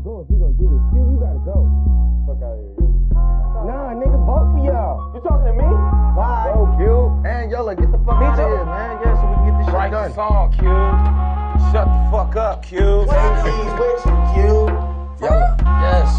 go if we gonna do this. Q, you gotta go. Fuck out of here. Nah, nigga, both of y'all. You talking to me? Bye. Go, Q. And Yola, get the fuck out of here, man. Yeah, so we can get this shit done. Write the song, Q. Shut the fuck up, Q. Take these with you, Q. Yola. Yes.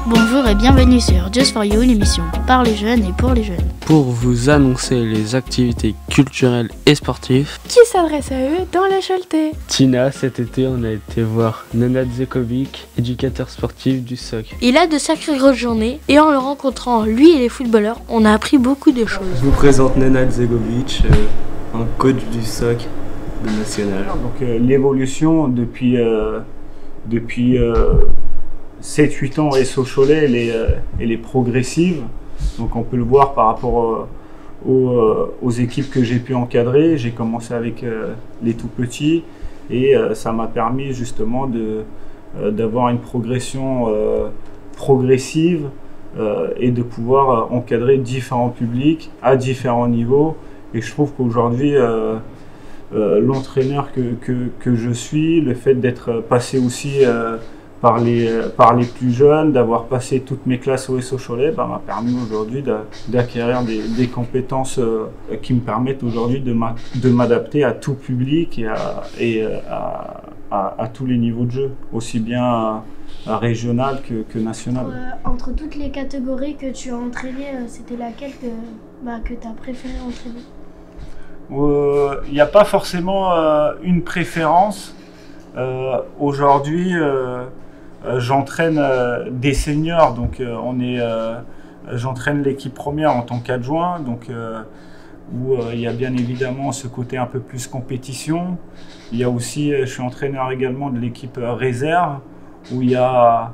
Bonjour et bienvenue sur Just for You, l'émission par les jeunes et pour les jeunes. Pour vous annoncer les activités culturelles et sportives qui s'adressent à eux dans la Choletais. Tina, cet été, on a été voir Nenad Zekovic, éducateur sportif du SOC. Il a de sacrées grosses journées et en le rencontrant, lui et les footballeurs, on a appris beaucoup de choses. Je vous présente Nenad Zekovic, un coach du SOC de national. Donc l'évolution depuis 7-8 ans SO Cholet, elle est progressive. Donc on peut le voir par rapport aux équipes que j'ai pu encadrer. J'ai commencé avec les tout petits et ça m'a permis justement d'avoir une progression progressive et de pouvoir encadrer différents publics à différents niveaux. Et je trouve qu'aujourd'hui, l'entraîneur que je suis, le fait d'être passé aussi par les plus jeunes, d'avoir passé toutes mes classes au SO Cholet, m'a permis aujourd'hui d'acquérir des compétences qui me permettent aujourd'hui de m'adapter à tout public et à tous les niveaux de jeu, aussi bien régional que national. Entre toutes les catégories que tu as entraînées, c'était laquelle que tu as préféré entraîner? Il n'y a pas forcément une préférence. Aujourd'hui, j'entraîne des seniors, donc j'entraîne l'équipe première en tant qu'adjoint, donc où il y a bien évidemment ce côté un peu plus compétition. Il y a aussi, je suis entraîneur également de l'équipe réserve, où il y a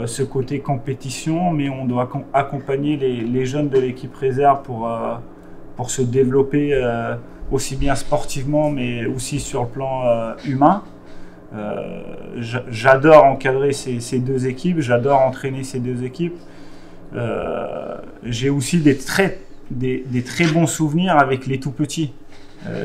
ce côté compétition, mais on doit accompagner les jeunes de l'équipe réserve pour se développer aussi bien sportivement, mais aussi sur le plan humain. J'adore encadrer ces deux équipes, j'adore entraîner ces deux équipes. J'ai aussi des très bons souvenirs avec les tout petits.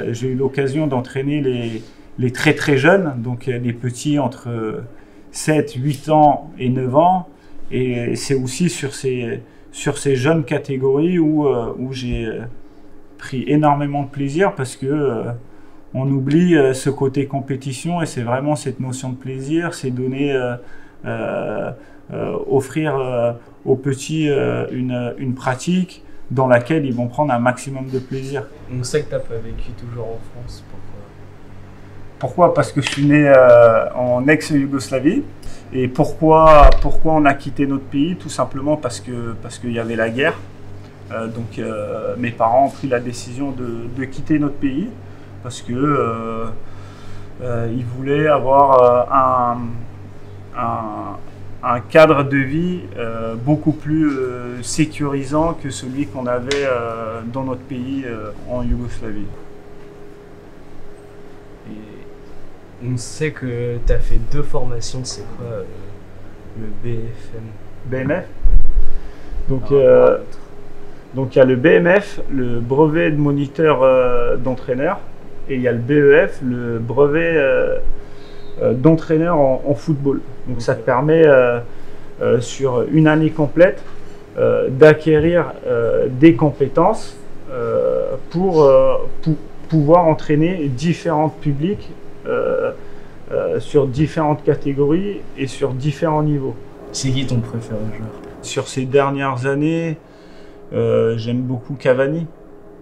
J'ai eu l'occasion d'entraîner les très très jeunes, donc les petits entre 7, 8 ans et 9 ans. Et c'est aussi sur ces jeunes catégories où j'ai pris énormément de plaisir parce que on oublie ce côté compétition et c'est vraiment cette notion de plaisir, c'est donner, offrir aux petits une pratique dans laquelle ils vont prendre un maximum de plaisir. On sait que tu n'as pas vécu toujours en France, pourquoi? Parce que je suis né en ex-Yougoslavie. Et pourquoi on a quitté notre pays? Tout simplement parce qu'il y avait la guerre. Donc mes parents ont pris la décision de quitter notre pays parce que ils voulaient avoir un cadre de vie beaucoup plus sécurisant que celui qu'on avait dans notre pays en Yougoslavie. Et on sait que tu as fait 2 formations, c'est quoi le BFM? BMF? Donc il y a le BMF, le brevet de moniteur d'entraîneur, et il y a le BEF, le brevet d'entraîneur en football. Donc ça te permet sur une année complète d'acquérir des compétences pour pouvoir entraîner différents publics sur différentes catégories et sur différents niveaux. C'est qui ton préféré joueur? Sur ces dernières années, j'aime beaucoup Cavani.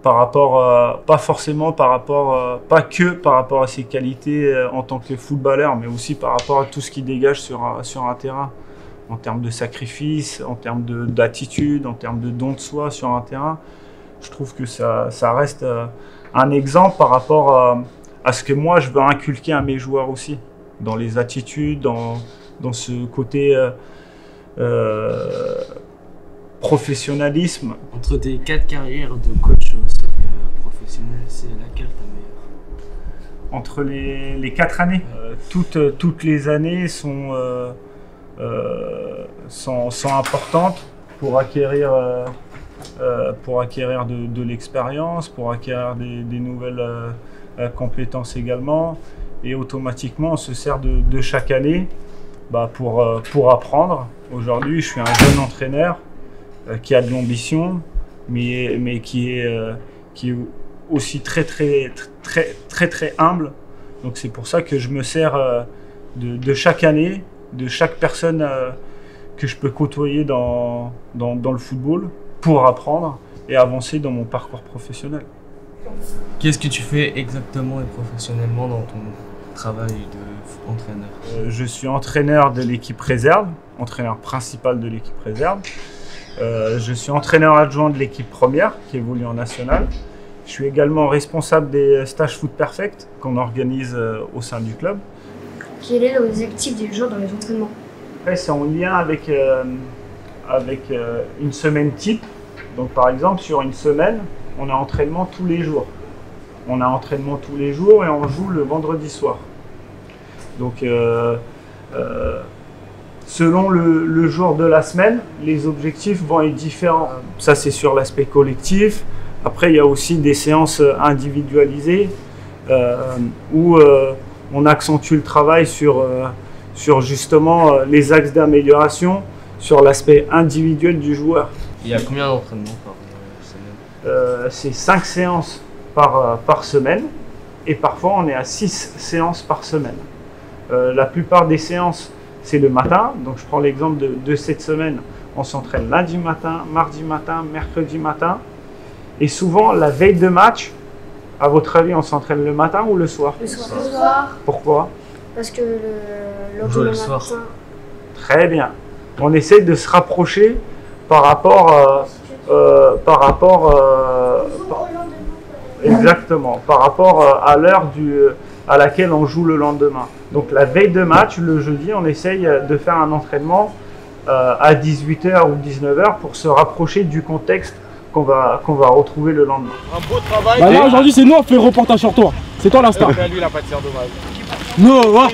Par rapport, pas forcément par rapport, pas que par rapport à ses qualités en tant que footballeur, mais aussi par rapport à tout ce qu'il dégage sur un terrain, en termes de sacrifice, en termes d'attitude, en termes de don de soi sur un terrain. Je trouve que ça reste un exemple par rapport à ce que moi je veux inculquer à mes joueurs aussi, dans les attitudes, dans ce côté professionnalisme. Entre tes 4 carrières de coach au soccer professionnel, c'est laquelle ta meilleure? Entre les 4 années, toutes les années sont importantes pour acquérir de l'expérience, pour acquérir des nouvelles compétences également. Et automatiquement, on se sert de chaque année pour apprendre. Aujourd'hui, je suis un jeune entraîneur qui a de l'ambition, mais qui est aussi très humble. Donc c'est pour ça que je me sers de chaque année, de chaque personne que je peux côtoyer dans le football pour apprendre et avancer dans mon parcours professionnel. Qu'est-ce que tu fais exactement et professionnellement dans ton travail d'entraîneur? Je suis entraîneur de l'équipe réserve, entraîneur principal de l'équipe réserve. Je suis entraîneur adjoint de l'équipe première qui évolue en national. Je suis également responsable des stages Foot Perfect qu'on organise au sein du club. Quel est l'objectif des joueurs dans les entraînements? Après, c'est en lien avec une semaine type. Donc par exemple, sur une semaine, on a entraînement tous les jours. On a entraînement tous les jours et on joue le vendredi soir. Donc selon le jour de la semaine, les objectifs vont être différents. Ça, c'est sur l'aspect collectif. Après, il y a aussi des séances individualisées où on accentue le travail sur justement les axes d'amélioration, sur l'aspect individuel du joueur. Il y a combien d'entraînements par semaine? C'est 5 séances par semaine et parfois on est à 6 séances par semaine. La plupart des séances, c'est le matin. Donc je prends l'exemple de cette semaine. On s'entraîne lundi matin, mardi matin, mercredi matin. Et souvent, la veille de match, à votre avis, on s'entraîne le matin ou le soir? Le soir. Pourquoi? Parce que le soir. Très bien. On essaie de se rapprocher par rapport exactement, par rapport à l'heure à laquelle on joue le lendemain. Donc la veille de match, le jeudi, on essaye de faire un entraînement à 18h ou 19h pour se rapprocher du contexte qu'on va retrouver le lendemain. Un beau travail. Bah là aujourd'hui c'est nous on fait le reportage sur toi. C'est toi l'instar. Lui il a pas de tir dommage. Non.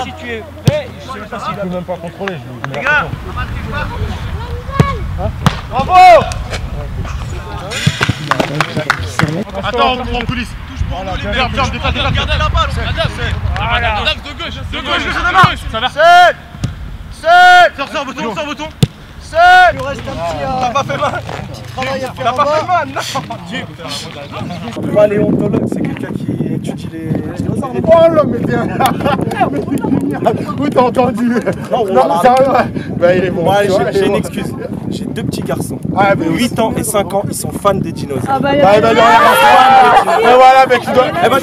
Si tu es prêt, je sais pas s'il peut même pas contrôler. Les gars, bravo. Attends, on prend en coulisses. Touche pour nous les mecs. Regardez la balle, regardez l'axe de gauche. De gauche, ça va. 7. Sors, bouton. 7. Il reste un petit. T'as pas fait mal. Petit travail à faire. T'as pas fait mal, non. Paléontologue, c'est quelqu'un qui étudie les dinosaures. Oh là, mais t'es un. Mais t'es génial. Où t'as entendu? Non, sérieux. Bah, il est bon. J'ai une excuse. J'ai 2 petits garçons, 8 ans et 5 ans, ils sont fans des dinosaures. Ah bah il y a voilà mec, je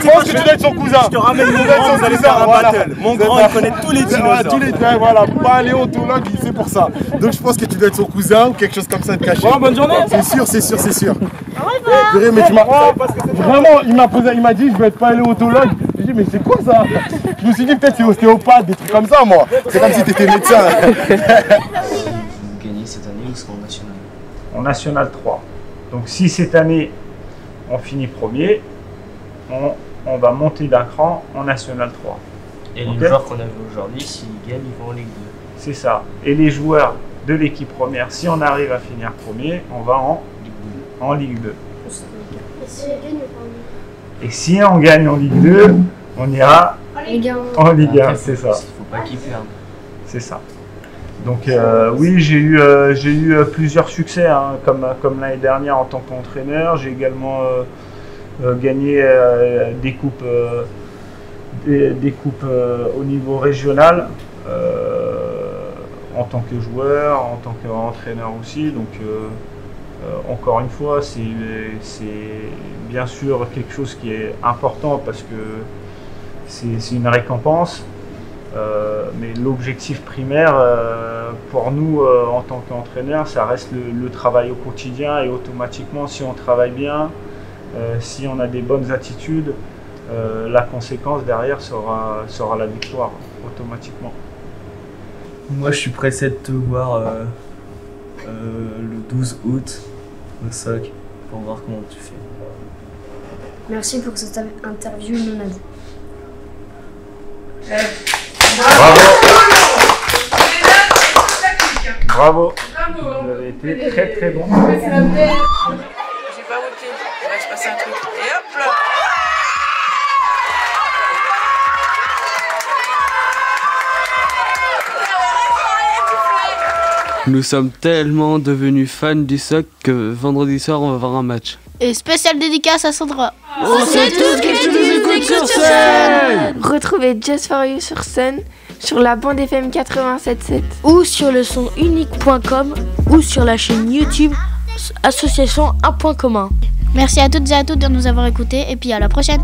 pense que tu dois être son cousin. Je te ramène mon grand, vous allez faire un battle. Mon grand, il connaît tous les dinosaures. Voilà, paléontologue, c'est pour ça. Donc je pense que tu dois être son cousin ou quelque chose comme ça de caché. Bon, bonne journée. C'est sûr. Mais tu m'as... Vraiment, il m'a dit je vais être paléontologue. J'ai dit mais c'est quoi ça? Je me suis dit peut-être c'est ostéopathe, des trucs comme ça moi. C'est comme si t'étais médecin. Cette année ou sera en national? En national 3. Donc si cette année on finit premier, on va monter d'un cran en national 3. Et les joueurs qu'on a vu aujourd'hui, s'ils gagnent, ils vont en Ligue 2. C'est ça. Et les joueurs de l'équipe première, si on arrive à finir premier, on va en Ligue 2. Et si on gagne en Ligue 2, on ira en Ligue 1, c'est ça. Il ne faut pas qu'ils perdent. C'est ça. Donc oui, j'ai eu plusieurs succès, hein, comme l'année dernière en tant qu'entraîneur. J'ai également gagné des coupes au niveau régional en tant que joueur, en tant qu'entraîneur aussi. Donc encore une fois, c'est bien sûr quelque chose qui est important parce que c'est une récompense. Mais l'objectif primaire pour nous en tant qu'entraîneur, ça reste le travail au quotidien, et automatiquement si on travaille bien, si on a des bonnes attitudes, la conséquence derrière sera la victoire automatiquement. Moi je suis pressé de te voir le 12 août au SOC pour voir comment tu fais. Merci pour cette interview, Nonad. Bravo. Vous avez été très très bon. J'ai pas voté, il va se passer un truc. Et hop là. Nous sommes tellement devenus fans du SOC que vendredi soir on va voir un match. Et spéciale dédicace à Sandra. On sait tous que tu nous écoutes sur scène. Retrouvez Just For You sur scène, sur la bande FM 87.7 ou sur le son unique.com ou sur la chaîne YouTube Association Un Point Commun. Merci à toutes et à tous de nous avoir écoutés et puis à la prochaine.